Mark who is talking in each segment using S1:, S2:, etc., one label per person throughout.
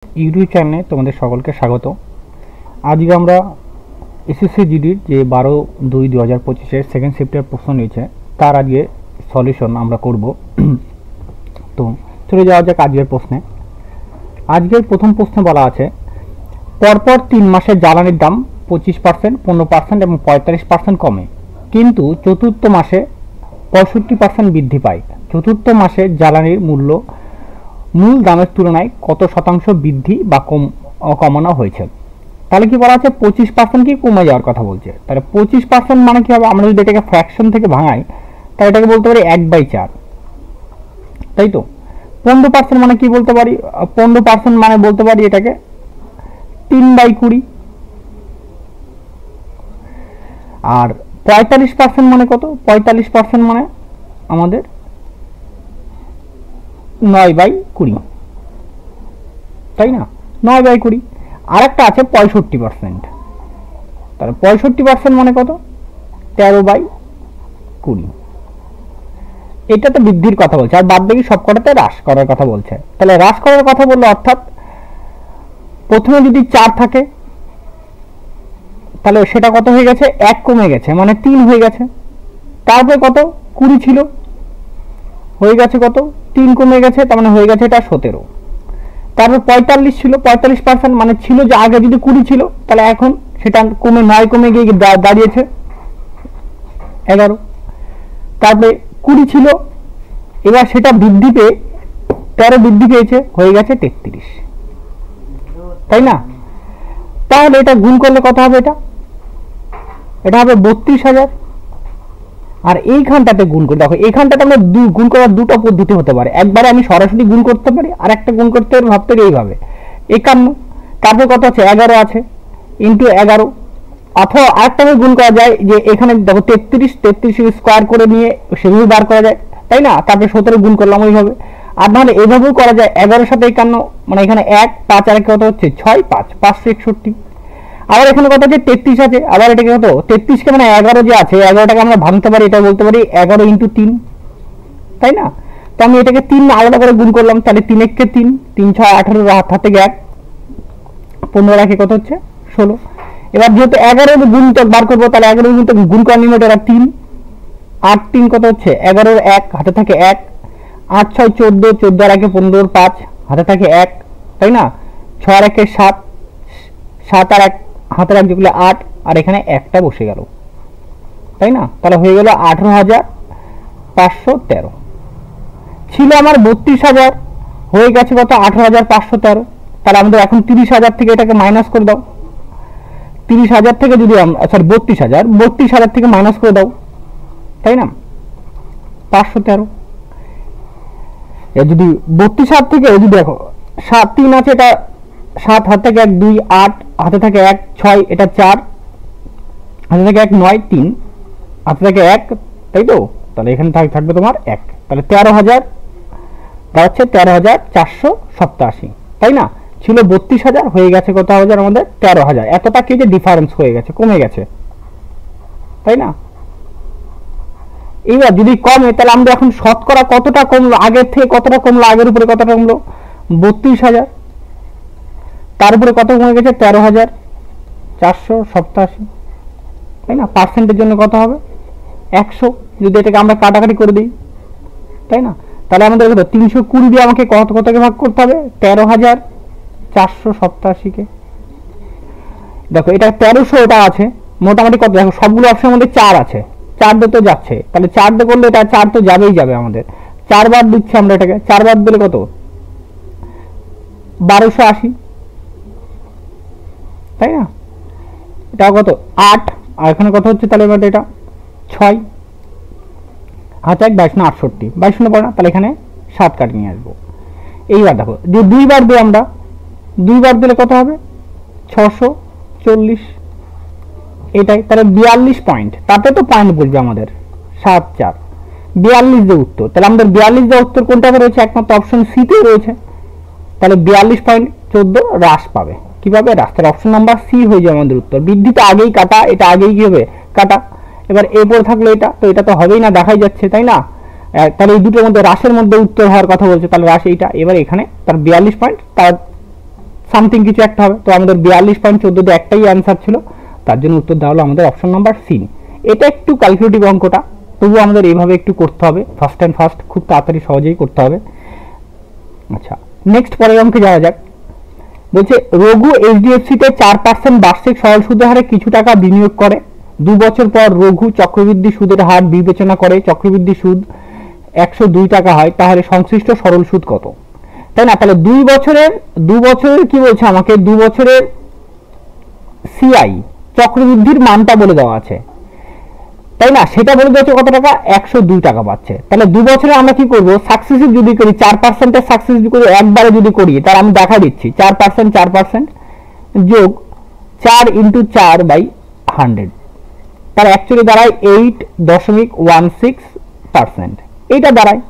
S1: YouTube চ্যানেলে তোমাদের সকলকে স্বাগত। আজকে আমরা এসএসসি জিডির যে 12/2/2025 সেকেন্ড শিফটের প্রশ্ন নিয়েছে তার আজকে সলিউশন আমরা করব। তো চলে যাওয়া যাক আজকের প্রশ্নে। আজকের প্রথম প্রশ্নে বলা আছে, পরপর 3 মাসে জ্বালানির দাম 25%, 15% এবং 45% কমে, কিন্তু চতুর্থ মাসে 65% বৃদ্ধি পায়। চতুর্থ মাসে জ্বালানির মূল দামের তুলনায় কত শতাংশ বৃদ্ধি বা কমানো হয়েছে? তাহলে কি বলা আছে, 25% কি কমে যাওয়ার কথা বলছে। তাহলে 25% মানে কি হবে, আমরা যদি এটাকে ফ্র্যাকশন থেকে ভাঙাই তাহলে এটাকে বলতে পারি 1/4, তাই তো। 15% মানে কি বলতে পারি, 15% মানে বলতে পারি এটাকে 3/20। আর 45% মানে কত, 45% মানে আমাদের 9/20, তাই না, 9/20। আর একটা আছে 65%, তাহলে 65% মানে কত, 13/20। এটা তো বৃদ্ধির কথা বলছে, আর বাদ বাকি সবকটাতে হ্রাস করার কথা বলছে। তাহলে হ্রাস করার কথা বললো, অর্থাৎ প্রথমে যদি 4 থাকে তাহলে সেটা কত হয়ে গেছে, 1 কমে গেছে, মানে 3 হয়ে গেছে। তারপরে কত, 20 ছিল, হয়ে গেছে কত, 3 কমে গেছে, তার মানে হয়ে গেছে এটা 17। তারপর 45 ছিল, 45% মানে ছিল যে আগে যদি 20 ছিল তাহলে এখন সেটা কমে 9 কমে গিয়ে দাঁড়িয়েছে 11। তারপরে 20 ছিল, এবার সেটা বৃদ্ধি পেয়ে 13 বৃদ্ধি পেয়েছে, হয়ে গেছে 33, তাই না। তাহলে এটা গুণ করলে কত হবে, এটা হবে 32,000। আর এইখানটাতে গুণ করে দেখো, এইখানটাতে আমরা গুণ করার দুটো পদ্ধতি হতে পারে। একবারে আমি সরাসরি গুণ করতে পারি, আর একটা গুণ করতে পারি ভাবতে এইভাবে 51, তারপর কত আছে 11 আছে ইন্টু 11, অথবা আরেকটা গুণ করা যায় যে এখানে দেখো 33 স্কোয়ার করে নিয়ে সেভাবে বার করা যায়, তাই না। তারপরে 17 গুণ করলাম ওইভাবে। আর নাহলে এভাবেও করা যায়, 11-এর সাথে 51, মানে এখানে 1 5 আর কত হচ্ছে 6 5 561। আবার এখানে কত আছে 33 আছে, আবার এটাকে কত 33 কে মানে 11 যে আছে 11টাকে আমরা ভাঙতে পারি, এটা বলতে পারি 11 ইন্টু 3, তাই না। তো আমি এটাকে 3 আলাদা করে গুণ করলাম, তাহলে 3 1 কে 3, 3 6 18, হাত থেকে 1, 15 রাখে কত হচ্ছে 16। এবার যেহেতু 11 গুণিতক বার করবো, তাহলে 11 গুণিতক গুণ করার নিয়ম এটা 3, 8 3 কত হচ্ছে 11, 1 হাতে থাকে 1, 8 6 14, 14 আর 1 15, 5 হাতে থাকে 1, তাই না। 6 আর 1 7, 7 আর 1 হাতে রাখতে গেলে 8, আর এখানে একটা বসে গেল, তাই না। তাহলে হয়ে গেল 18,513। ছিল আমার 32,000, হয়ে গেছে কত 18,513। তাহলে আমাদের এখন 30,000 থেকে এটাকে মাইনাস করে দাও। 30,000 থেকে যদি সরি 32,000 থেকে মাইনাস করে দাও, তাই না, 513। যদি 32,000 থেকে যদি দেখো 7 3 আছে, এটা 7 হাতে থাকে 1 2 8 হাতে থাকে 1 6, এটা 4 হাতে থাকে 1 9 3 হাতে থাকে 1, তাই তো। তাহলে এখানে থাকবে তোমার 1, তাহলে 13,000 দাঁড়াচ্ছে 13,487, তাই না। ছিল 32,000, হয়ে গেছে কত হাজার আমাদের 13,000। এতটা কি যে ডিফারেন্স হয়ে গেছে, কমে গেছে, তাই না। এইবার যদি কমে তাহলে আমরা এখন শতকরা কতটা কমলো, আগের থেকে কতটা কমলো, আগের উপরে কতটা কমলো 32,000, তার উপরে কত কমে গেছে 13,487, তাই না। পার্সেন্টের জন্য কত হবে 100, যদি এটাকে আমরা কাটাকাটি করে দিই, তাই না। তাহলে আমাদের কত 320 দিয়ে আমাকে কতকে ভাগ করতে হবে 13,487 কে। দেখো এটা 1300 এটা আছে মোটামুটি কত, দেখো সবগুলো অপশনের মধ্যে 4 আছে, 4 দিয়ে তো যাচ্ছে, তাহলে 4 দিয়ে করলে এটা 4 তো যাবেই যাবে আমাদের। 4 বার দিচ্ছে আমরা এটাকে, 4 বার দিলে কত 1280, তাই না। এটা কত 8, আর এখানে কত হচ্ছে, তাহলে এবার এটা 6 হাতে 1 22 68, 22 পড়ে না, তাহলে এখানে 7 কাটি নিয়ে আসবো। এইবার দেখো যে 2 বার দিই আমরা, 2 বার দিলে কত হবে 640, এটাই। তাহলে 42 পয়েন্ট, তাতে তো পয়েন্ট বলবে আমাদের 7 4 42 যে উত্তর। তাহলে আমাদের 42 যে উত্তর কোনটাতে রয়েছে, একমাত্র অপশন সি তে রয়েছে। তাহলে 42.14 হ্রাস পাবে, কিভাবে রাস্তার অপশন নাম্বার সি হয়ে যাবে আমাদের উত্তর। বৃদ্ধি তো আগেই কাটা, এটা আগেই কি হবে কাটা। এবার এরপর থাকলো এটা, তো এটা তো হবেই না, দেখাই যাচ্ছে, তাই না। তাহলে এই দুটোর মধ্যে হ্রাসের মধ্যে উত্তর হওয়ার কথা বলছে, তাহলে হ্রাস এইটা। এবার এখানে তার 42 পয়েন্ট, তার সামথিং কিছু একটা হবে। তো আমাদের 42.14 দিয়ে একটাই অ্যান্সার ছিল, তার জন্য উত্তর দেওয়া হলো আমাদের অপশন নাম্বার সি। এটা একটু ক্যালকুলেটিভ অঙ্কটা, তবু আমাদের এইভাবে একটু করতে হবে, ফার্স্ট অ্যান্ড ফার্স্ট, খুব তাড়াতাড়ি সহজেই করতে হবে। আচ্ছা, নেক্সট পরের অঙ্কে যাওয়া যাক। বলছে রঘু এইচডিএফসিতে 4% বার্ষিক সরল সুদের হারে কিছু টাকা বিনিয়োগ করে। 2 বছর পর রঘু চক্রবৃদ্ধি সুদের হার বিবেচনা করে চক্রবৃদ্ধি সুদ 102 টাকা হয়, তাহলে সংশ্লিষ্ট সরল সুদ কত? তাই না? তাহলে 2 বছরের কি বলছে আমাকে, 2 বছরের সিআই চক্রবৃদ্ধির মানটা বলে দেওয়া আছে, তাই না? সেটা বলে দিয়েছে কত টাকা, 102 টাকা পাচ্ছে। তাহলে 2 বছরে আমরা কি করব, সাকসেসিভ যদি করি 4% এর সাকসেসিভ করে একবারে যদি করি, তার আমি দেখা দিচ্ছি 4% যোগ 4 × 4/100, তার অ্যাকচুয়ালি দাঁড়ায় 8.16%। এইটা দাঁড়ায়,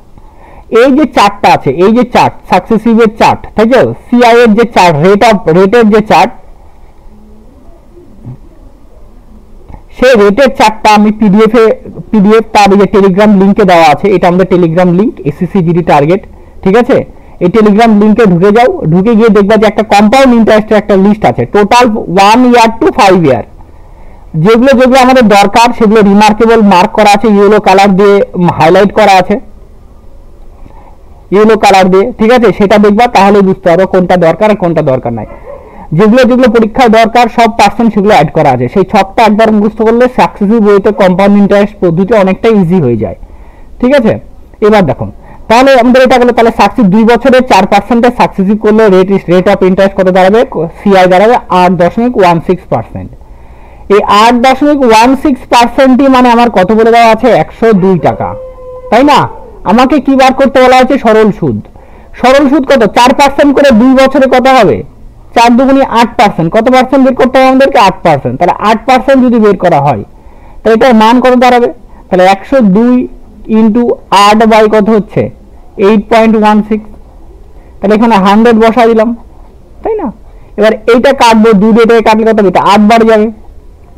S1: এই যে চার্টটা আছে, এই যে চার্ট সাকসেসিভের চার্ট, তাই তো, সিআই এর যে চার্ট, রেটের যে চার্ট, সেই রেটের চার্টটা আমি পিডিএফ তার যে টেলিগ্রাম লিংকে দেওয়া আছে, এটা আমাদের Telegram link SSC GD target, ঠিক আছে? এই টেলিগ্রাম লিংকে ঢুকে যাও, ঢুকে গিয়ে দেখবা যে একটা কম্পাউন্ড ইন্টারেস্টের একটা লিস্ট আছে, টোটাল 1 ইয়ার টু 5 ইয়ার, যেগুলো আমাদের দরকার সেগুলো রিমার্কেবল মার্ক করা আছে, ইয়েলো কালার দিয়ে হাইলাইট করা আছে, ইয়েলো কালার দিয়ে, ঠিক আছে? সেটা দেখবা, তাহলে বুঝতে পারো কোনটা দরকার আর কোনটা দরকার নাই। যেগুলো পরীক্ষায় দরকার সব পার্সেন্ট সেগুলো অ্যাড করা আছে। সেই ছকটা একবার মুখস্থ করলে সাকসেসিভ ওয়েতে কম্পাউন্ড ইন্টারেস্ট পদ্ধতি অনেকটা ইজি হয়ে যায়, ঠিক আছে? এবার দেখুন, তাহলে আমাদের এটা গেল, তাহলে সাকসেসিভ 2 বছরে 4% সাকসেসিভ করলে রেট অফ ইন্টারেস্ট কত দাঁড়াবে, সিআই দাঁড়াবে 8.16%। এই 8.16% মানে আমার কত বলে দেওয়া আছে, 102 টাকা, তাই না? আমাকে কি বার করতে বলা হয়েছে, সরল সুদ। সরল সুদ কত, 4% করে 2 বছরে কত হবে, 4 দুগুণে 8%, কত পার্সেন্ট বের করতে হবে আমাদেরকে, 8%। তাহলে 8% যদি বের করা হয়, তাহলে এটার মান কত দাঁড়াবে, তাহলে 102 × 8 বাই কত হচ্ছে, 8.16। তাহলে এখানে 100 বসা দিলাম, তাই না? এবার এইটা কাটবো, 2 দিয়ে এটাকে কাটলে কত হবে, 8 বার যাবে,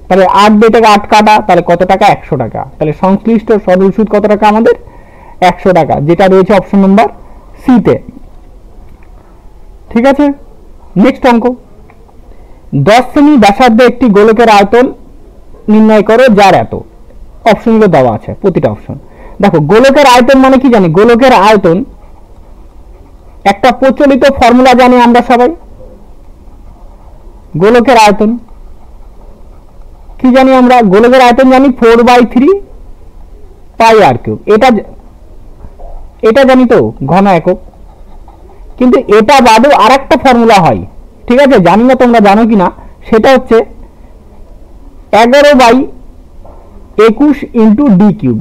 S1: তাহলে 8 দিয়ে এটাকে 8 কাটা, তাহলে কত টাকা, 100 টাকা। তাহলে সংশ্লিষ্ট সরল সুদ কত টাকা আমাদের, 100 টাকা, যেটা রয়েছে অপশন নাম্বার সি তে, ঠিক আছে? নেক্সট অঙ্ক, 10 সেমি ব্যাসার্ধে একটি গোলকের আয়তন নির্ণয় করো যার এত। অপশনগুলো দেওয়া আছে, প্রতিটা অপশন। দেখো, গোলকের আয়তন মানে কি জানি, গোলকের আয়তন একটা প্রচলিত ফর্মুলা জানি আমরা সবাই। গোলকের আয়তন কি জানি আমরা, গোলকের আয়তন জানি 4/3 πr3। এটা জানি তো, ঘন একক। কিন্তু এটা বাদেও আরেকটা ফর্মুলা হয়, ঠিক আছে? জানি না তোমরা জানো কিনা, সেটা হচ্ছে 11/21 × d³।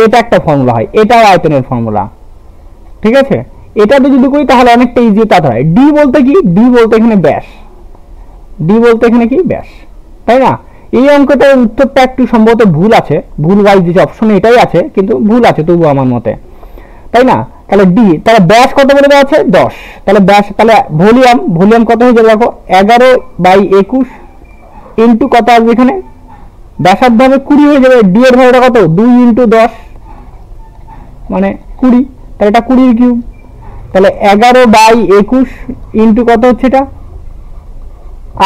S1: এটা একটা ফর্মুলা হয়, এটাও আয়তনের ফর্মুলা, ঠিক আছে? এটাতে যদি করি তাহলে অনেকটা ইজি। তা হয় ডি বলতে কি, ডি বলতে এখানে ব্যাস, ডি বলতে এখানে কি, ব্যাস, তাই না? এই অঙ্কটার উত্তরটা একটু সম্ভবত ভুল আছে, ভুল ওয়াইজ যে অপশনে এটাই আছে, কিন্তু ভুল আছে তবু আমার মতে, তাই না? তাহলে ডি, তাহলে ব্যাস কত বলে দেওয়া আছে, 10। তাহলে ব্যাস, তাহলে ভলিউম কত হয়ে যাবে দেখো, 11/21 ইন্টু কত আসবে এখানে, ব্যাসার্ধ হবে 20 হয়ে যাবে। ডি এর ভ্যালুটা কত, 2 × 10 মানে 20, তাহলে এটা 20³ তাহলে 11/21 ইন্টু কত হচ্ছে এটা,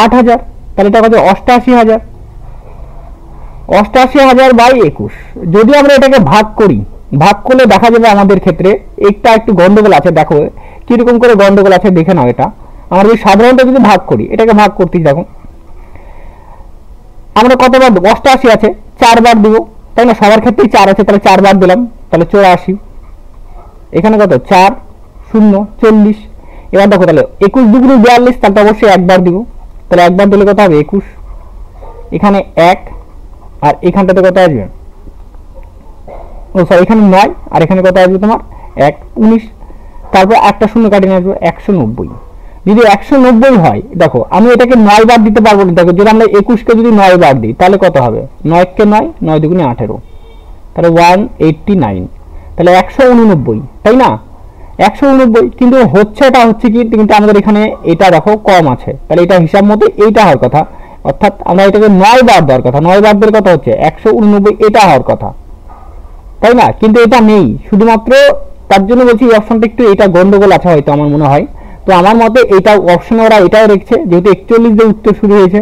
S1: 8000, তাহলে এটা কত, 88,000। 88,000/21। যদি আমরা এটাকে ভাগ করি, ভাগ করলে দেখা যাবে আমাদের ক্ষেত্রে একটু গন্ডগোল আছে। দেখো কিরকম করে গন্ডগোল আছে দেখে নাও। এটা আমরা যদি সাধারণত যদি ভাগ করি, এটাকে ভাগ করতেই দেখো, আমরা কতবার, 88 আছে, 4 বার দিব, তাই না? সবার ক্ষেত্রেই 4 আছে, তাহলে 4 বার দিলাম, তাহলে 84। এখানে কত, 4 0 40। এবার দেখো, তাহলে 21 দুগুণে 42, তাহলে অবশ্যই একবার দিব, তাহলে একবার দিলে কত হবে, 21। এখানে 1, আর এখানটাতে কত আসবে, ও সরি, এখানে 9, আর এখানে কত আসবে তোমার 1, 19। তারপর একটা শূন্য কাটিয়ে আসবে 190। যদি 190 হয়, দেখো আমি এটাকে 9 বার দিতে পারবো না। দেখো যদি আমরা 21কে যদি 9 বার দিই, তাহলে কত হবে, 9 কে 9, 9 দুগুণে 18, তাহলে 189, তাহলে 189, তাই না? 189, কিন্তু এটা হচ্ছে কি, কিন্তু আমাদের এখানে এটা দেখো কম আছে, তাহলে এটা হিসাব মতো এইটা হওয়ার কথা, অর্থাৎ আমরা এটাকে 9 বার দেওয়ার কথা, 9 বার দিলে কত হচ্ছে 189, এটা হওয়ার কথা, তাই না? কিন্তু এটা নেই, শুধুমাত্র তার জন্য বলছি এই অপশনটা একটু এটা গন্ডগোল আছে হয়তো আমার মনে হয়। তো আমার মতে এটা অপশন ওরা এটাও রেখেছে, যেহেতু 41 দিয়ে উত্তর শুরু হয়েছে,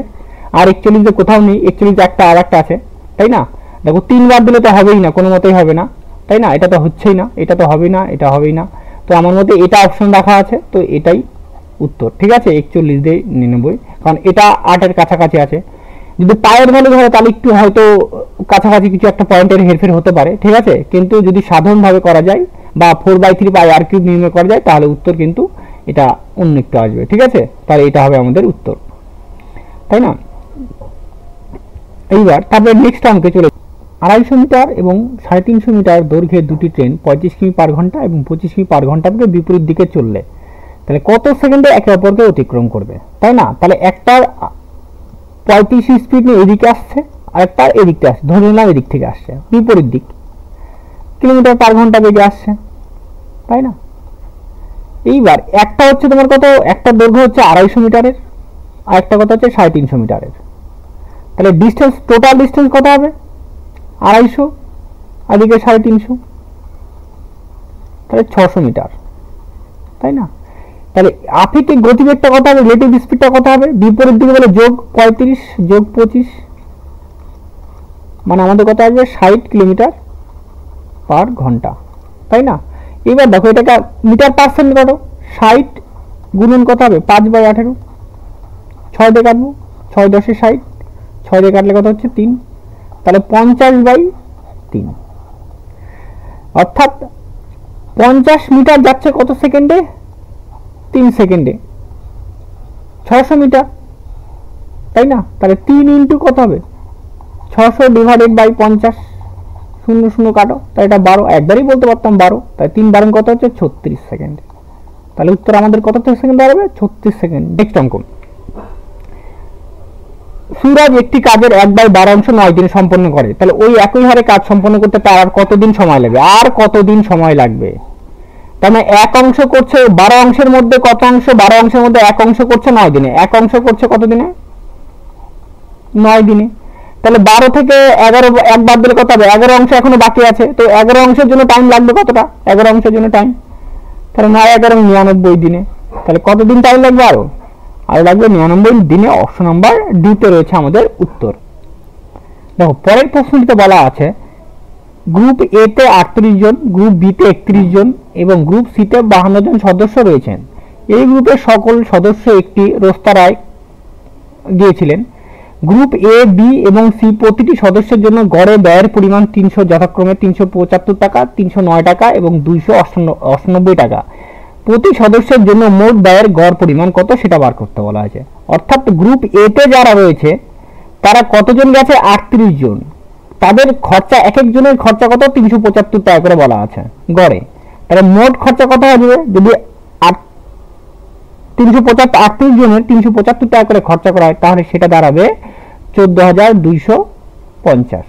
S1: আর 41 দিয়ে কোথাও নেই, 41 একটা আর একটা আছে, তাই না? দেখো 3 বার দিলে তো হবেই না, কোনো মতেই হবে না, তাই না? এটা তো হচ্ছেই না, এটা তো হবেই না, এটা হবেই না। তো আমার মতে এটা অপশন রাখা আছে, তো এটাই উত্তর, ঠিক আছে? 41 দিয়ে 99, কারণ এটা 8 এর কাছাকাছি আছে। যদি পায়ের ভ্যালু ধরে তাহলে একটু হয়তো কাছাকাছি কিছু একটা পয়েন্টের হেরফের হতে পারে, ঠিক আছে? কিন্তু যদি সাধারণভাবে করা যায় বা 4/3 পাই আর কিউব নির্ণয় করা যায়, তাহলে উত্তর কিন্তু এটা অন্য একটু আসবে, ঠিক আছে? তাহলে এটা হবে আমাদের উত্তর, তাই না? এইবার তারপরে নেক্সট অঙ্কে চলে 250 মিটার এবং 350 মিটার দৈর্ঘ্যের দুটি ট্রেন 35 কিমি পার ঘন্টা এবং 25 কিমি পার ঘন্টা বিপরীত দিকে চললে তাহলে কত সেকেন্ডে একে অপরকে অতিক্রম করবে, তাই না? তাহলে একটার 35 স্পিড নিয়ে এদিকে আসছে, আর একটা এদিকে আসছে, ধরে নিলাম এদিক থেকে আসছে, বিপরীত দিক, কিলোমিটার পার ঘন্টা বেগে আসছে, তাই না? এইবার একটা হচ্ছে তোমার কত, একটা দৈর্ঘ্য হচ্ছে 250 মিটারের, আর একটা কথা হচ্ছে 350 মিটারের। তাহলে ডিস্টেন্স, টোটাল ডিস্টেন্স কত হবে? 250 আর এদিকে 350, তাহলে 600 মিটার, তাই না? তাহলে আপেক্ষিক গতিবেগটা কত হবে, রিলেটিভ স্পিডটা কত হবে? বিপরীত দিকে বলে যোগ 35 যোগ 25, মানে আমাদের কত আসবে? 60 কিলোমিটার পার ঘন্টা, তাই না? এবার দেখো এটাকে মিটার পার্সেন্ট কত, 60 গুণন কত হবে? 5/18, 6 দিয়ে কাটবো, 6 10 60, 6 দিয়ে কাটলে কত হচ্ছে? 3, তাহলে 50/3, অর্থাৎ 50 মিটার যাচ্ছে কত সেকেন্ডে? 3 সেকেন্ডে 600 মিটার, তাই না? তাহলে 3 ইন্টু কত হবে? 600 ডিভাইডেড বাই 50, 0 0 কাটো, তাই এটা 12, একবারই বলতে পারতাম 12, তাই 3 12 কত হচ্ছে? 36 সেকেন্ড। তাহলে উত্তর আমাদের কত সেকেন্ড দাঁড়াবে? 36 সেকেন্ড। নেক্সট অঙ্ক, সুরাজ একটি কাজের 1/12 9 দিনে সম্পন্ন করে, তাহলে ওই একই হারে কাজ সম্পন্ন করতে তার আর কতদিন সময় লাগবে? আর কতদিন সময় লাগবে? তার মানে এক অংশ করছে 12 অংশের মধ্যে কত অংশ? 12 অংশের মধ্যে এক অংশ করছে 9 দিনে, এক অংশ করছে কত দিনে? 9 দিনে। তাহলে 12 থেকে 11 এক বাদ দিলে কত হবে? 11 অংশ এখনো বাকি আছে, তো 11 অংশের জন্য টাইম লাগবে কতটা? 11 অংশের জন্য টাইম, তাহলে 9 11 99 দিনে। তাহলে কতদিন টাইম লাগবে? আরো লাগবে 99 দিনে। অপশন নাম্বার ডি তে রয়েছে আমাদের উত্তর। দেখো পরের প্রশ্নটিতে বলা আছে গ্রুপ এ তে 38 জন, গ্রুপ বি তে 31 জন এবং গ্রুপ সি তে 52 জন সদস্য রয়েছেন। এই গ্রুপের সকল সদস্য একটি রেস্তোরাঁয় গিয়েছিলেন। গ্রুপ এ, বি এবং সি প্রতিটি সদস্যের জন্য গড়ে ব্যয়ের পরিমাণ 300, যথাক্রমে 375 টাকা, 309 টাকা এবং 298 টাকা। প্রতি সদস্যের জন্য মোট ব্যয়ের গড় পরিমাণ কত সেটা বার করতে বলা হয়েছে। অর্থাৎ গ্রুপ এ তে যারা রয়েছে তারা কতজন গেছে? 38 জন। তাদের খরচা, এক একজনের খরচা কত? 375 টাকা করে বলা আছে গড়ে। তাহলে মোট খরচা কত আসবে? যদি 38 জনের 375 টাকা করে খরচা করা হয় তাহলে সেটা দাঁড়াবে 14,250।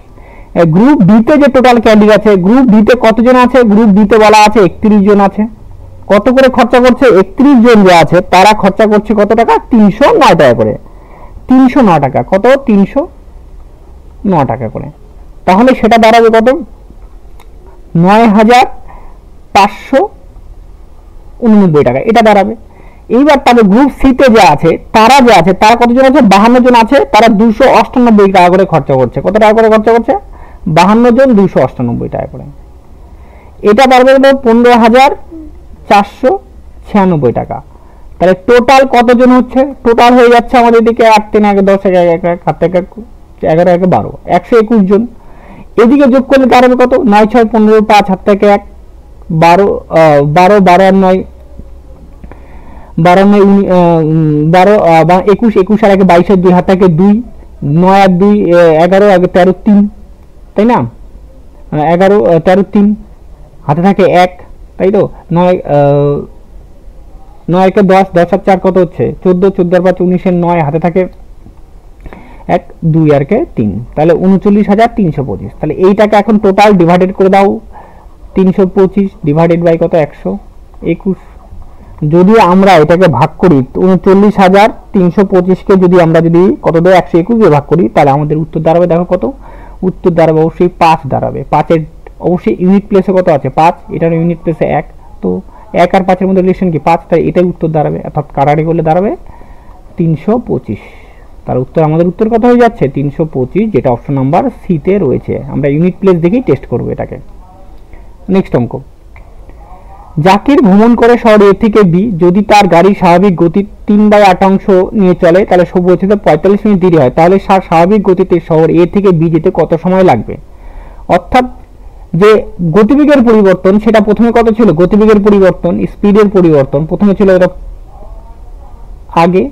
S1: গ্রুপ বি তে যে টোটাল ক্যান্ডিডেট আছে, গ্রুপ বি তে কতজন আছে? গ্রুপ বি তে বলা আছে 31 জন আছে। কত করে খরচা করছে? 31 জন যে আছে তারা খরচা করছে কত টাকা? 309 টাকা করে। 309 টাকা, কত? 309 টাকা করে। তাহলে সেটা দাঁড়াবে কত? 9,589 টাকা, এটা দাঁড়াবে। এইবার তবে গ্রুপ সি তে যে আছে তারা কতজন আছে? 52 জন আছে, তারা 298 টাকা করে খরচা করছে। কত টাকা করে খরচা করছে? 52 জন 298 টাকা করে। এটা দাঁড়াবে 15,496 টাকা। তাহলে টোটাল কতজন হচ্ছে? টোটাল হয়ে যাচ্ছে আমাদের দিকে 8 3 1 10 1 1 7 1 11 1 12 121 জন। এদিকে যোগ করলে দাঁড়াবে কত? 9 6 15 5 7 1 1 12 12 12 আর 9 12 12 21 21 আর 1 22 2 হাত থেকে 2 9 আর 2 11 আগে 13 3, তাই না? 11 13 3 হাতে থাকে 1, তাই তো? 9 9 কে 10 10 আর 4 কত হচ্ছে? 14 14 আর 5 19 এর 9 হাতে থাকে 1 2 আর কে 3, তাহলে 39,325। তাহলে এইটাকে এখন টোটাল ডিভাইডেড করে দাও, 325 ডিভাইডেড বাই কত? 121। যদি আমরা এটাকে ভাগ করি 39,325 কে যদি আমরা কত দেয় 121 দিয়ে ভাগ করি তাহলে আমাদের উত্তর দাঁড়াবে, দেখো কত উত্তর দাঁড়াবে? অবশ্যই 5 দাঁড়াবে। 5 এর অবশ্যই ইউনিট প্লেসে কত আছে? 5, এটার ইউনিট প্লেসে 1, তো 1 আর 5 এর মধ্যে রিলেশন কি 5, তাই এটাই উত্তর দাঁড়াবে, অর্থাৎ কাটাকাটি করলে দাঁড়াবে 325। তার উত্তর, আমাদের উত্তর কত হয়ে যাচ্ছে 325, যেটা অপশন নাম্বার সি তে রয়েছে। আমরা ইউনিট প্লেস দেখেই টেস্ট করব এটাকে। নেক্সট অঙ্ক, জাকির ভ্রমণ করে শহর এ থেকে বি, যদি তার গাড়ির স্বাভাবিক গতি 3/8 অংশ নিয়ে চলে তাহলে সবুজ 45 মিনিট দেরি হয়, তাহলে স্বাভাবিক গতিতে শহর এ থেকে বি যেতে কত সময় লাগবে? অর্থাৎ যে গতিবেগের পরিবর্তন সেটা প্রথমে কত ছিল, গতিবেগের পরিবর্তন স্পিডের পরিবর্তন প্রথমে ছিল এটা আগে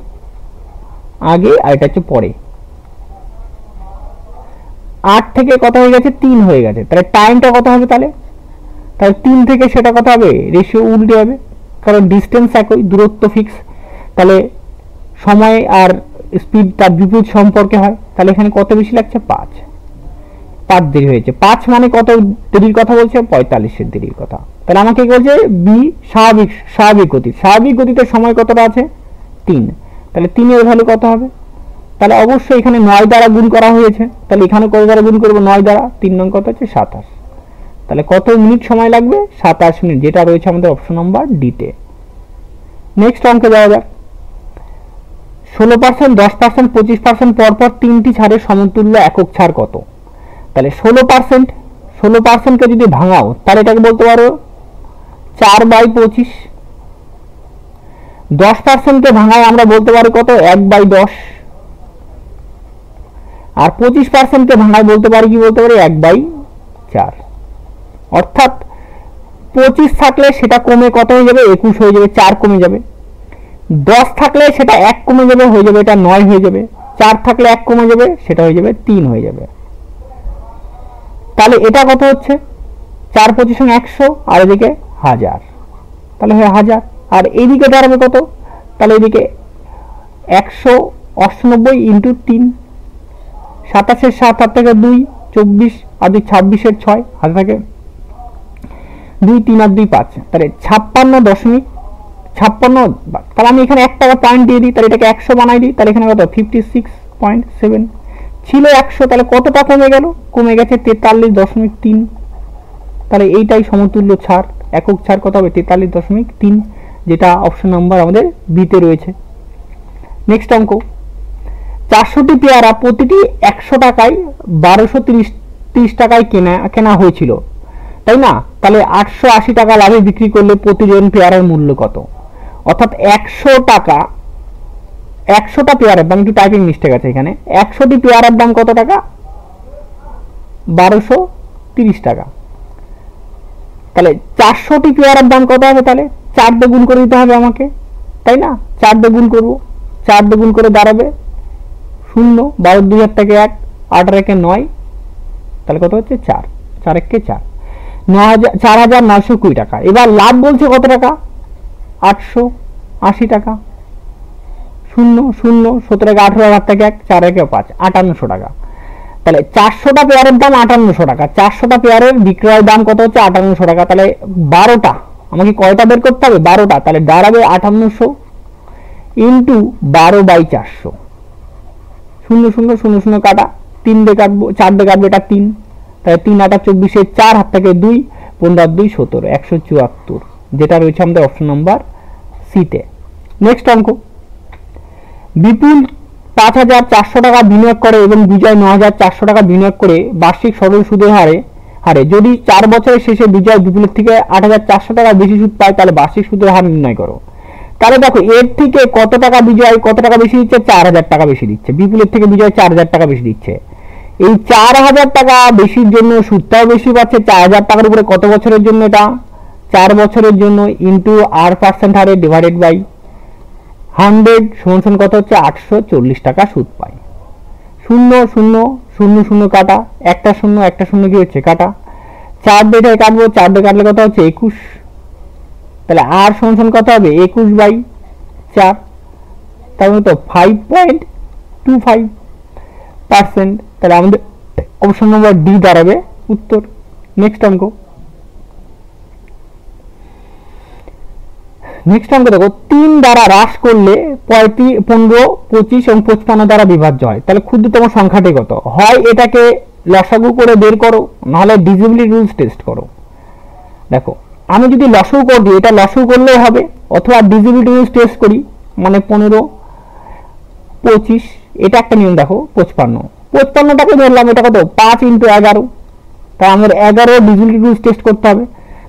S1: আগে আর এটা হচ্ছে পরে। 8 থেকে কত হয়ে গেছে 3 হয়ে গেছে, তাহলে টাইমটা কত হবে? তাহলে 3 থেকে সেটা কত হবে, রেশিও উল্টে হবে, কারণ ডিস্টেন্স একই, দূরত্ব ফিক্স, তাহলে সময় আর স্পিড তার বিপরীত সম্পর্কে হয়। তাহলে এখানে কত বেশি লাগছে 5 দেরি হয়েছে। 5 মানে কত দেরির কথা বলছে, 45 এর দেরির কথা। তাহলে আমাকে কি বলছে, বি স্বাভাবিক গতি, স্বাভাবিক গতিতে সময় কতটা আছে 3, তাহলে 3 এর ভ্যালু কত হবে? তাহলে অবশ্যই এখানে 9 দ্বারা গুণ করা হয়েছে, তাহলে এখানে কত দ্বারা গুণ করব, 9 দ্বারা, 3 নং কত হচ্ছে 27, তাহলে কত মিনিট সময় লাগবে 27 মিনিট, যেটা রয়েছে আমাদের অপশন নাম্বার ডি তে। নেক্সট অঙ্কে যাওয়া যাক। 16%, 10%, 25% পরপর 3টি ছাড়ের সমতুল্য একক ছাড় কত? তাহলে 16% কে যদি ভাঙাও তাহলে এটাকে বলতে পারো 4/25। 10% কে ভাঙায় আমরা বলতে পারি কত, 1/10। আর 25% কে ভাঙায় বলতে পারি কি, বলতে পারি 1/4। অর্থাৎ 25 থাকলে সেটা কমে কত হয়ে যাবে, 21 হয়ে যাবে, 4 কমে যাবে। 10 থাকলে সেটা 1 কমে যাবে, হয়ে যাবে এটা 9 হয়ে যাবে। 4 থাকলে 1 কমে যাবে, সেটা হয়ে যাবে 3 হয়ে যাবে। তাহলে এটা কত হচ্ছে, 4 25 100 আর এদিকে 1000, তাহলে হয় 1000। আর এইদিকে দাঁড়াবে কত, তাহলে এদিকে 198 ইন্টু 3, 27 7 আর থেকে 2 24 আর 2 26 6 হাত থাকে 2 3 আর 2 5, তাহলে 56.56। তাহলে আমি এখানে 1 টাকা পয়েন্ট দিয়ে দিই, তাহলে এটাকে 100 বানাই দিই, তাহলে এখানে কত 56.7 ছিল 100, তাহলে কতটা কমে গেল, কমে গেছে 43.3। তাহলে এইটাই সমতুল্য ছাড়, একক ছাড় কত হবে 43.3, যেটা অপশন নাম্বার আমাদের বি তে রয়েছে। নেক্সট অঙ্ক, 400টি পেয়ারা প্রতিটি 100 টাকায় 1230 টাকায় কেনা হয়েছিল, তাই না? তাহলে 880 টাকা লাভে বিক্রি করলে প্রতিজন পেয়ারার মূল্য কত? অর্থাৎ 100টা পেয়ারার দাম, একটু টাইপিং মিস্টেক আছে এখানে, 100টি পেয়ারার দাম কত টাকা, 1230 টাকা। তাহলে 400টি পেয়ারার দাম কত হবে, তাহলে 4 দিয়ে গুণ করে দিতে হবে আমাকে, তাই না? 4 দিয়ে গুণ করবো, 4 দিয়ে গুণ করে দাঁড়াবে 0, 12 2 হাত থেকে 1, 8 আর 1 9, তাহলে কত হচ্ছে 4, 4 1 4, 4920 টাকা। এবার লাভ বলছে কত টাকা, 880 টাকা। 0 0 17 18 হাত থেকে 1, 4 1 5, 5800 টাকা। তাহলে 400টা পেয়ারের দাম 5800 টাকা, 400টা পেয়ারের বিক্রয় দাম কত হচ্ছে 5800 টাকা। তাহলে 12টা, আমাকে কয়টা বের করতে হবে, 12টা, তাহলে দাঁড়াবে 5800 ইন্টু 12/400। 0 0 0 0 কাটা, 3 দিয়ে কাটবো, 4 দিয়ে কাটবো, এটা 3, তাহলে 3 8 24, 4 হাত থেকে 2, 15 2 17, 174, যেটা রয়েছে আমাদের অপশন নাম্বার সি তে। নেক্সট অঙ্ক, বিপুল 5400 টাকা বিনিয়োগ করে এবং বিজয় 9400 টাকা বিনিয়োগ করে বার্ষিক সরল সুদের হারে যদি 4 বছরের শেষে বিজয় বিপুলের থেকে 8400 টাকা বেশি সুদ পায়, তাহলে বার্ষিক সুদের হার নির্ণয় করো। তাহলে দেখো এর থেকে কত টাকা বিজয় কত টাকা বেশি দিচ্ছে, 4000 টাকা বেশি দিচ্ছে, বিপুলের থেকে বিজয় 4000 টাকা বেশি দিচ্ছে। এই 4000 টাকা বেশির জন্য সুদটাও বেশি পাচ্ছে। 4000 টাকার উপরে কত বছরের জন্য, এটা 4 বছরের জন্য, ইন্টু r% হারে ডিভাইডেড বাই 100 সমান কত হচ্ছে 840 টাকা সুদ পায়। 0 0 0 0 কাটা, একটা 0 কি হচ্ছে কাটা, 4 দিয়ে কাটবো, 4 দিয়ে কাটলে কত হচ্ছে 21, তাহলে আর সমান কত হবে 21/4, তার মানে তো 5.25%। তাহলে আমাদের অপশন নম্বর ডি দাঁড়াবে উত্তর। নেক্সট অঙ্ক, দেখো 3 দ্বারা হ্রাস করলে 15 25 এবং 55 দ্বারা বিভাজ্য হয়, তাহলে ক্ষুদ্রতম সংখ্যাটি কত? হয় এটাকে লসাগু করে বের করো, নাহলে ডিভিজিবিলিটি রুলস টেস্ট করো। দেখো আমি যদি লসাগু করে দিই, এটা লসাগু করলেও হবে, অথবা ডিভিজিবিলিটি রুল টেস্ট করি, মানে 15 25, এটা একটা নিয়ম দেখো 55টাকে ধরলাম, এটা কত 5 × 11, তাই আমাদের 11 ডিভিজিবিলিটি রুল টেস্ট করতে হবে।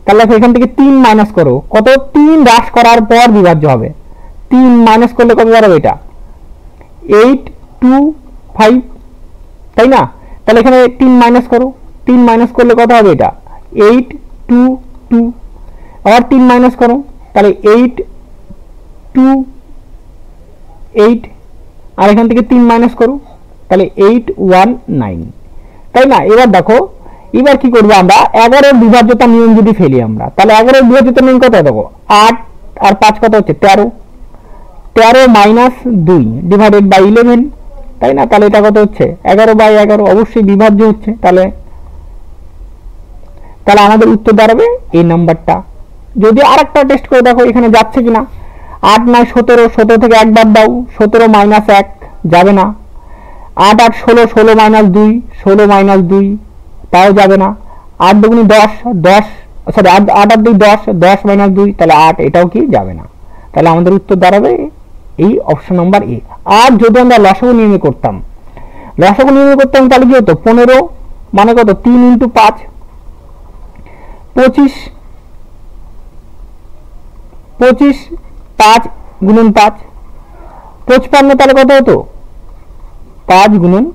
S1: তাহলে এখান থেকে 3 মাইনাস করো, কত 3 হ্রাস করার পর বিভাজ্য হবে, 3 মাইনাস করলে কত দাঁড়াবে, এটা 8 2 5, তাই না? তাহলে এখানে 3 মাইনাস করো, 3 মাইনাস করলে কত হবে, এটা 8 2 2, আবার 3 মাইনাস করো, তাহলে 8 2 8, আর এখান থেকে 3 মাইনাস করো, তাহলে 8 1 9, তাই না? এবার দেখো, এবার কি করবো আমরা, 11 এর বিভাজ্যতা নিয়ম যদি ফেলি আমরা, তাহলে 11 এর বিভাজ্যতা নিয়ম কত দেখো, 8 আর 5 কত হচ্ছে 13, 13 মাইনাস 2 ডিভাইডেড বাই 11, তাই না? তাহলে এটা কত হচ্ছে 11/11, অবশ্যই বিভাজ্য হচ্ছে। তাহলে আমাদের উত্তর দাঁড়াবে এই নাম্বারটা। যদি আরেকটা টেস্ট করে দেখো এখানে যাচ্ছে কিনা, 8 9 17, 17 থেকে 1 বাদ দাও, 17 মাইনাস 1 যাবে না, 8 8 16, 16 মাইনাস 2, 16 মাইনাস 2 তাও যাবে না, 8 2 10, 10 সরি 8 8 2 10, 10 মাইনাস 2, তাহলে 8, এটাও কি যাবে না। তাহলে আমাদের উত্তর দাঁড়াবে এই অপশন নাম্বার এ। আর যদি আমরা লসাগু নির্ণয় করতাম, তাহলে কি হতো, 15 মানে কত 3 × 5 25, 5 × 5 55, তাহলে কত হতো 5 ×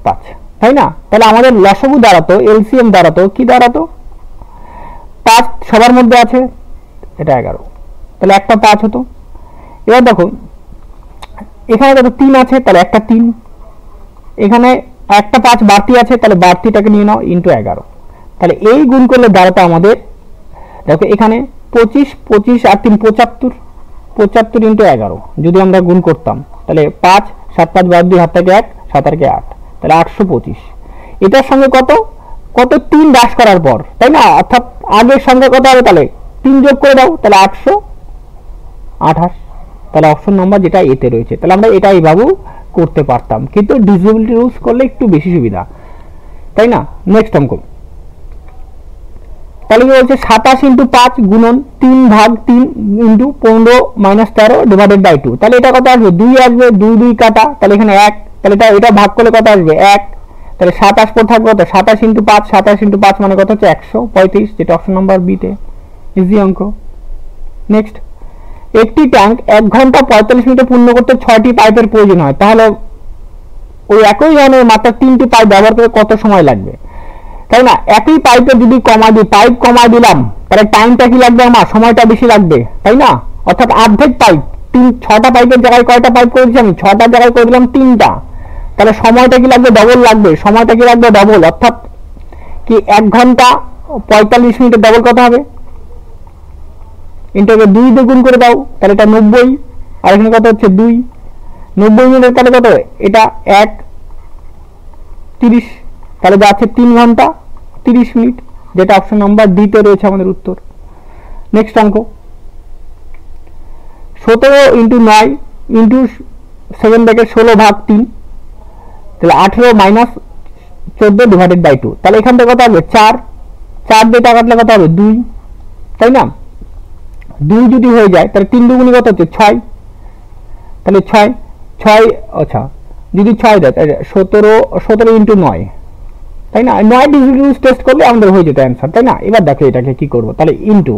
S1: 5, তাই না? তাহলে আমাদের লসাগু দাঁড়াতো, এলসিএম দাঁড়াতো, কি দাঁড়াতো, 5 সবার মধ্যে আছে, এটা 11, তাহলে একটা 5 হতো। এবার দেখো এখানে কত 3 আছে, তাহলে একটা 3, এখানে একটা 5 বাড়তি আছে, তাহলে বাড়তিটাকে নিয়ে নাও × 11, তাহলে এই গুণ করলে দাঁড়াতো আমাদের, দেখো এখানে 25 25 আর 3 75, 75 × 11 যদি আমরা গুণ করতাম, তাহলে 5 7 5 বাদ 2 হাত থেকে 1 7 আর 8, তাহলে 825। এটার সঙ্গে কত 3 হ্রাস করার পর, তাই না? অর্থাৎ আগের সঙ্গে কত হবে, তাহলে 3 যোগ করে দাও, তাহলে 828, তাহলে অপশন নাম্বার যেটা এতে রয়েছে। তাহলে আমরা এটা এইভাবে করতে পারতাম, কিন্তু ডিভিজিবিলিটি রুলস করলে একটু বেশি সুবিধা, তাই না? নেক্সট অঙ্ক, তাহলে কি বলছে 27 × 5 গুণন 3/3 × 15 - 13 ডিভাইডেড বাই 2, তাহলে এটা কত আসবে, 2 আসবে, 2 2 কাটা, তাহলে এখানে 1, তাহলে এটা ভাগ করলে কত আসবে 1, তাহলে 27 পর থাকবে কত 27 × 5, 27 × 5 মানে কত হচ্ছে 135, যেটা অপশন নাম্বার বি তে, ইজি অঙ্ক। নেক্সট, একটি ট্যাঙ্ক 1 ঘন্টা 45 মিনিটে পূর্ণ করতে 6টি পাইপের প্রয়োজন হয়, তাহলে ওই একই ধরনের মাত্র 3টি পাইপ ব্যবহার করে কত সময় লাগবে, তাই না? একই পাইপে যদি পাইপ কমায় দিলাম, তাহলে টাইমটা কি লাগবে আমার, সময়টা বেশি লাগবে, তাই না? অর্থাৎ অর্ধেক পাইপ, 6টা পাইপের জায়গায় কয়টা পাইপ করেছি আমি, 6টার জায়গায় করে দিলাম 3টা, তাহলে সময়টা কি লাগবে, ডবল লাগবে, সময়টা কি লাগবে ডবল, অর্থাৎ কি 1 ঘন্টা 45 মিনিটের ডবল কত হবে, এটাকে 2 দিয়ে গুণ করে দাও, তাহলে এটা 90, আর এখানে কত হচ্ছে 2, 90 মিনিটের তাহলে কত, এটা 1 30, তাহলে যাচ্ছে 3 ঘন্টা 30 মিনিট, যেটা অপশন নাম্বার ডি তে রয়েছে আমাদের উত্তর। নেক্সট অঙ্ক, 17 × 9 × 7/16/3, তাহলে 18 - 14 ডিভাইডেড বাই 2, তাহলে এখান থেকে কত হবে 4 দিয়ে কাটলে কত হবে 2, তাই না? 2 যদি হয়ে যায় তাহলে 3 2 কত হচ্ছে 6, তাহলে 6 আচ্ছা যদি 6 দেয় তাহলে 17 × 9, তাই না? 9 ডিভিজিবিলিটি রুলস টেস্ট করলে আমাদের হয়ে যেত অ্যান্সার, তাই না? এবার দেখো এটাকে কি করব, তাহলে ইনটু,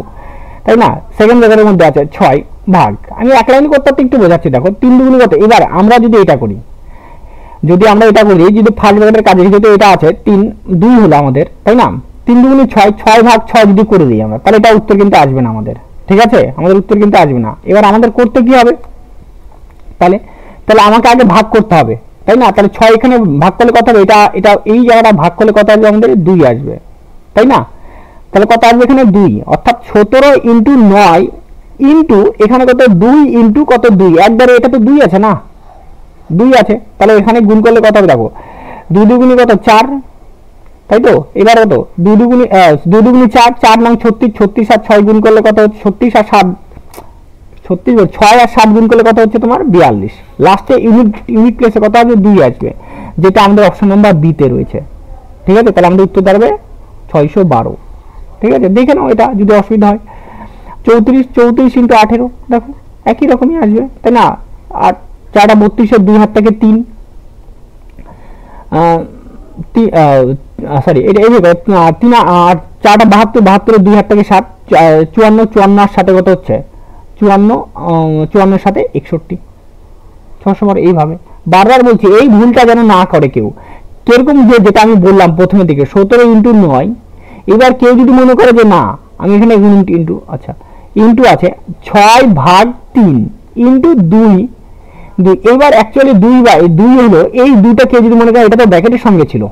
S1: তাই না? সেকেন্ড ব্র্যাকেটের মধ্যে আছে 6 ভাগ, আমি এক লাইন করতে একটু বোঝাচ্ছি, দেখো 3 2 কত, এবার আমরা যদি এটা করি, যদি ফার্স্ট ব্র্যাকেটের কাজে যদি এটা আছে 3 2 হলো আমাদের, তাই না? 3 2 6, 6 ভাগ 6 যদি করে দিই আমরা, তাহলে এটা উত্তর কিন্তু আসবে না আমাদের, ঠিক আছে? আমাদের উত্তর কিন্তু আসবে না। এবার আমাদের করতে কি হবে, তাহলে আমাকে আগে ভাগ করতে হবে, তাই না? তাহলে 6 এখানে ভাগ করলে কত হবে, এটা এই জায়গাটা ভাগ করলে কত আসবে আমাদের 2 আসবে, তাই না? তাহলে কত আসবে এখানে 2, অর্থাৎ 17 × 9 ইনটু এখানে কত 2 ইনটু কত 2, একবারে এটা তো 2 আছে না, 2 আছে, তাহলে এখানে গুণ করলে কত হবে, দেখো 2 2 কত 4, তাই তো? এবার কত 2 2 4, 4 9 36, 36 আর 6 গুণ করলে কত হচ্ছে 36 আর 7, 36 6 আর 7 গুণ করলে কত হচ্ছে তোমার 42, লাস্টে ইউনিট প্লেসে কত আসবে 2 আসবে, যেটা আমাদের অপশন নাম্বার বি তে রয়েছে, ঠিক আছে? তাহলে আমাদের উত্তর দাঁড়াবে 612। ঠিক আছে, দেখে নাও এটা যদি অসুবিধা হয়। 34 ইন্টু 18 দেখো একই রকমই আসবে, তাই না? আর 4টা 32 2 হাত থেকে 3, সরি এটা এই 3 আর 4টা 72 2 হাত থেকে 7, 54 আর সাথে কত হচ্ছে 54 সাথে 61, 600 বার। এইভাবে বারবার বলছি এই ভুলটা যেন না করে কেউ। কিরকম যে যেটা আমি বললাম প্রথমে থেকে 17 ইন্টু 9, এবার কেউ যদি মনে করে যে না আমি এখানে ইন্টু আচ্ছা ইন্টু আছে 6/3 ইন্টু 2, এবার অ্যাকচুয়ালি 2 হলো এই 2টা কেউ যদি মনে করে এটা তো ব্র্যাকেটের সঙ্গে ছিল,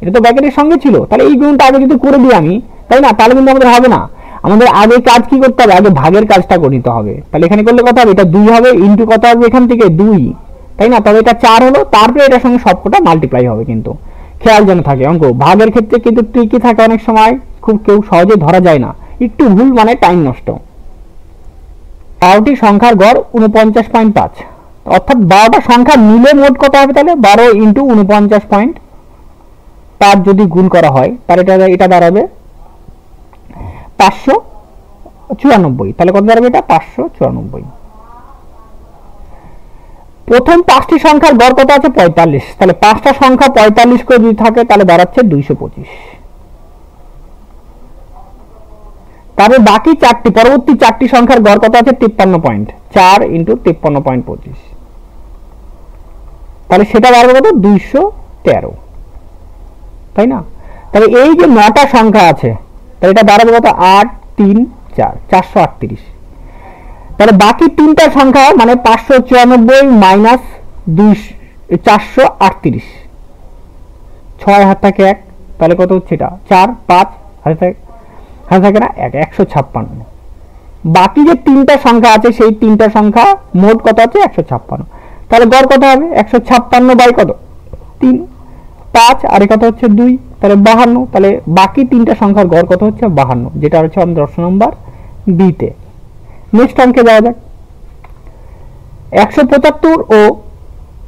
S1: এটা তো ব্র্যাকেটের সঙ্গে ছিল, তাহলে এই গুণটা আগে যদি করে দিই আমি, তাই না? তাহলে কিন্তু আমাদের হবে না, আমাদের আগে কাজ কি করতে হবে, আগে ভাগের কাজটা করে নিতে হবে। তাহলে এখানে করলে কত হবে, এটা 2 হবে ইন্টু কত হবে এখান থেকে 2, তাই না? তবে এটা 4 হলো, তারপরে এটার সঙ্গে সবকটা মাল্টিপ্লাই হবে। কিন্তু খেয়াল যেন থাকে, অঙ্ক ভাগের ক্ষেত্রে কিন্তু ট্রিকি থাকে অনেক সময়, খুব কেউ সহজে ধরা যায় না, একটু ভুল মানে টাইম নষ্ট। 12টি সংখ্যার গড় 49.5, অর্থাৎ 12টা সংখ্যা মিলে মোট কত হবে, তাহলে 12 ইন্টু 49.5 যদি গুণ করা হয় তাহলে এটা দাঁড়াবে 594, তাহলে কত দাঁড়াবে এটা 594। প্রথম 5টি সংখ্যার গড় কত আছে 45, তাহলে 5টা সংখ্যা 45 করে যদি থাকে তাহলে দাঁড়াচ্ছে 225। তারপরে বাকি পরবর্তী 4টি সংখ্যার গড় কত আছে 53.4 ইন্টু 53.25, তাহলে সেটা দাঁড়াবে কত 213, তাই না? তাহলে এই যে 9টা সংখ্যা আছে তাহলে এটা দাঁড়াবে কত 8 3 4 438, তাহলে বাকি 3টা সংখ্যা মানে 594 মাইনাস 438, 6 হাত থাকে 1, তাহলে কত হচ্ছে এটা 4 5 হাতে থাকে না 156। বাকি যে 3টা সংখ্যা আছে সেই 3টা সংখ্যা মোট কত আছে 156, তাহলে গড় কত হবে 156 বাই কত 3 5 আর কত হচ্ছে 2, তাহলে 52। তাহলে বাকি 3টা সংখ্যার গড় কত হচ্ছে 52, যেটা হচ্ছে 10 নম্বর বি তে। নেক্সট অঙ্কে যাওয়া যাক। 175 ও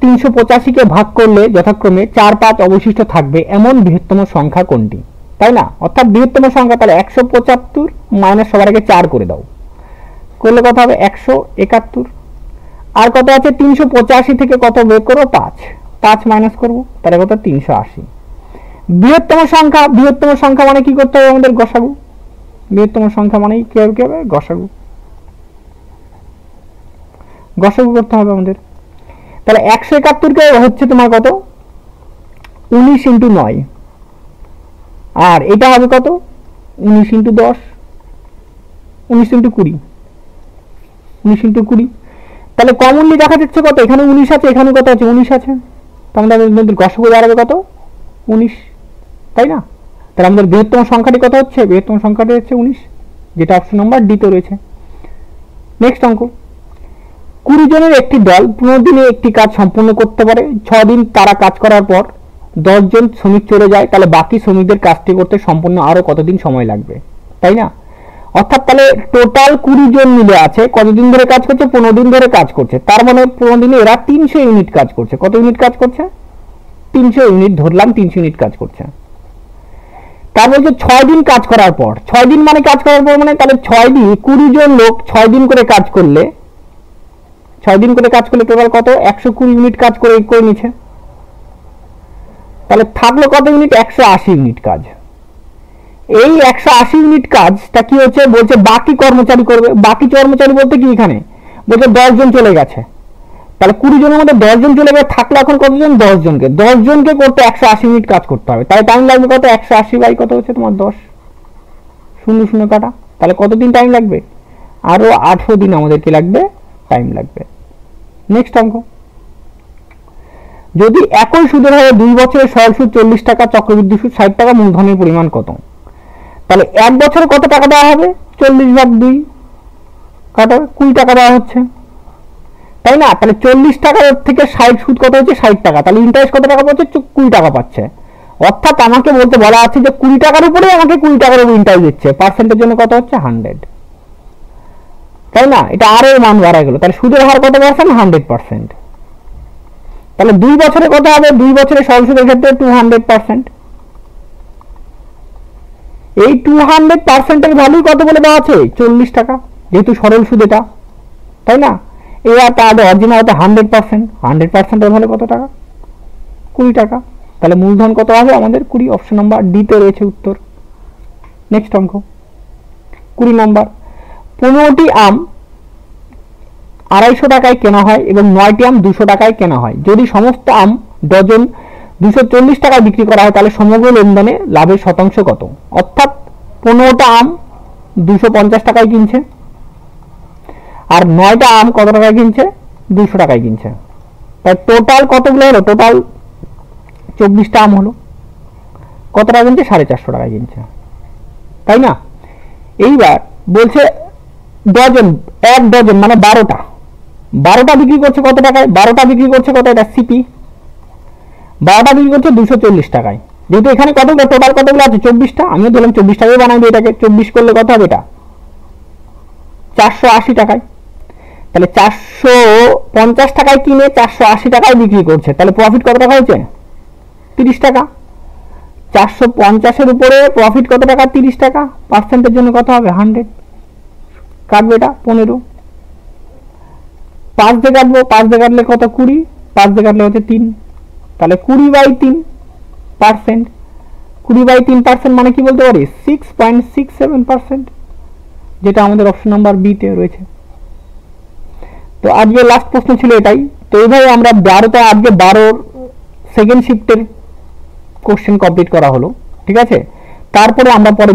S1: 385 কে ভাগ করলে যথাক্রমে 4 5 অবশিষ্ট থাকবে এমন বৃহত্তম সংখ্যা কোনটি, তাই না? অর্থাৎ বৃহত্তম সংখ্যা, তাহলে 175 মাইনাস সবার আগে 4 করে দাও, করলে কত হবে 171। আর কত আছে 385 থেকে কত বের করবো 5 মাইনাস করবো, তাহলে কত 380। বৃহত্তম সংখ্যা মানে কি করতে হবে আমাদের গসাগু, বৃহত্তম সংখ্যা মানে কি হবে গসাগু করতে হবে আমাদের। তাহলে 171 কে হচ্ছে তোমার কত 19 ইন্টু 9, আর এটা হবে কত 19 ইন্টু 10, 19 ইন্টু 20, তাহলে কমনলি দেখা যাচ্ছে কত এখানে 19 আছে, এখানে কত আছে 19 আছে, তাহলে আমাদের গসাগু দাঁড়াবে কত 19, তাই না? তাহলে আমাদের বৃহত্তম সংখ্যাটি কত হচ্ছে, বৃহত্তম সংখ্যাটি হচ্ছে 19, যেটা অপশন নাম্বার ডি তে রয়েছে। নেক্সট অঙ্ক। 20 জনের একটি দল 15 দিনে একটি কাজ সম্পূর্ণ করতে পারে। 6 দিন তারা কাজ করার পর 10 জন শ্রমিক চলে যায়, তাহলে বাকি শ্রমিকদের কাজটি করতে সম্পূর্ণ আরো কতদিন সময় লাগবে, তাই না? অর্থাৎ তাহলে টোটাল 20 জন মিলে আছে, কতদিন ধরে কাজ করছে 15 দিন ধরে কাজ করছে, তার মানে 15 দিনে এরা 300 ইউনিট কাজ করছে। কত ইউনিট কাজ করছে 300 ইউনিট, ধরলাম 300 ইউনিট কাজ করছে। তার বলছে 6 দিন কাজ করার পর, 6 দিন মানে কাজ করার পর মানে তাহলে 6 দিন 20 জন লোক 6 দিন করে কাজ করলে টোটাল কত 120 ইউনিট কাজ করে নিচ্ছে, তাহলে থাকলো কত ইউনিট 180 ইউনিট কাজ। এই 180 ইউনিট কাজটা কি হচ্ছে বলছে বাকি কর্মচারী করবে। বাকি কর্মচারী বলতে কি এখানে বলছে 10 জন চলে গেছে, তাহলে 20 জনের মধ্যে 10 জন চলে গেছে, থাকলো এখন কতজন 10 জনকে করতে 180 মিনিট কাজ করতে হবে, তাই টাইম লাগবে কত 180 বাই কত হচ্ছে তোমার 10, 0 কাটা, তাহলে কতদিন টাইম লাগবে আরো 18 দিন আমাদেরকে লাগবে টাইম লাগবে। নেক্সট অঙ্ক। যদি একই সুদের হারে 2 বছরের সরল সুদ 40 টাকা, চক্রবৃদ্ধি সুদ 60 টাকা, মূলধনের পরিমাণ কত, তাহলে 1 বছরে কত টাকা দেওয়া হবে 40/2 কাটা 20 টাকা দেওয়া হচ্ছে, তাই না? তাহলে 40 টাকা থেকে 60 সুদ কত হচ্ছে 60 টাকা, তাহলে ইন্টারেস্ট কত টাকা পাচ্ছে 20 টাকা পাচ্ছে। অর্থাৎ আমাকে বলা আছে যে 20 টাকার উপরে আমাকে 20 টাকার উপর ইন্টারেস্ট দিচ্ছে, পার্সেন্টের জন্য কত হচ্ছে 100, তাই না? এটা আরো মান বাড়া গেল, তাহলে সুদের হার কত পার্সেন্ট 100%। তাহলে 2 বছরে কত হবে 2 বছরে সরল সুদের ক্ষেত্রে 200%। এই 200% এর ভ্যালু কত বলে দেওয়া আছে? 40 টাকা, যেহেতু সরল সুদ এটা, তাই না? এবার তার অরিজিনাল হতে 100% এর ভ্যালু কত টাকা? 20 টাকা। তাহলে মূলধন কত হবে আমাদের? 20। অপশন নাম্বার ডি তে রয়েছে উত্তর। নেক্সট অঙ্ক 20 নম্বর। 15টি আম 250 টাকায় কেনা হয় এবং 9টি আম 200 টাকায় কেনা হয়। যদি সমস্ত আম ডজন 240 টাকায় বিক্রি করা হয় তাহলে সমগ্র লেনদেনে লাভের শতাংশ কত? অর্থাৎ 15টা আম 250 টাকায় কিনছে আর 9টা আম কত টাকায় কিনছে? 200 টাকায় কিনছে। তাই টোটাল কতগুলো হলো? টোটাল 24টা আম হলো। কত টাকা কিনছে? 450 টাকায় কিনছে, তাই না? এইবার বলছে ডজন, এক ডজন মানে 12টা বিক্রি করছে কত টাকায়? 12টা বিক্রি করছে কত? এটা সিপি। 12টা বিক্রি করছে 240 টাকায়। যেহেতু এখানে কতগুলো টোটাল কতগুলো আছে? 24টা। আমিও ধরলাম 24 টাকায় বানাই দিই এটাকে। 24 করলে কত হবে? এটা 480 টাকায়। তাহলে 450 টাকায় কিনে 480 টাকায় বিক্রি করছে, তাহলে প্রফিট কত টাকা হয়েছে? 30 টাকা। 450-এর উপরে প্রফিট কত টাকা? 30 টাকা। পার্সেন্টের জন্য কত হবে? 100। কাটবে এটা 15। 5 দিয়ে কাটবো, 5 দিয়ে কাটলে কত? 20। 5 দিয়ে কাটলে হচ্ছে 3। তাহলে 20/3%। 20/3% মানে কি বলতে পারি? 6.67%, যেটা আমাদের অপশন নাম্বার বি তে রয়েছে। তো আজকে লাস্ট প্রশ্ন ছিল এটাই। তো এইভাবে আমরা 12টা, আজকে 12 সেকেন্ড শিফটের কোশ্চেন কমপ্লিট করা হলো, ঠিক আছে? তারপরে আমরা পরে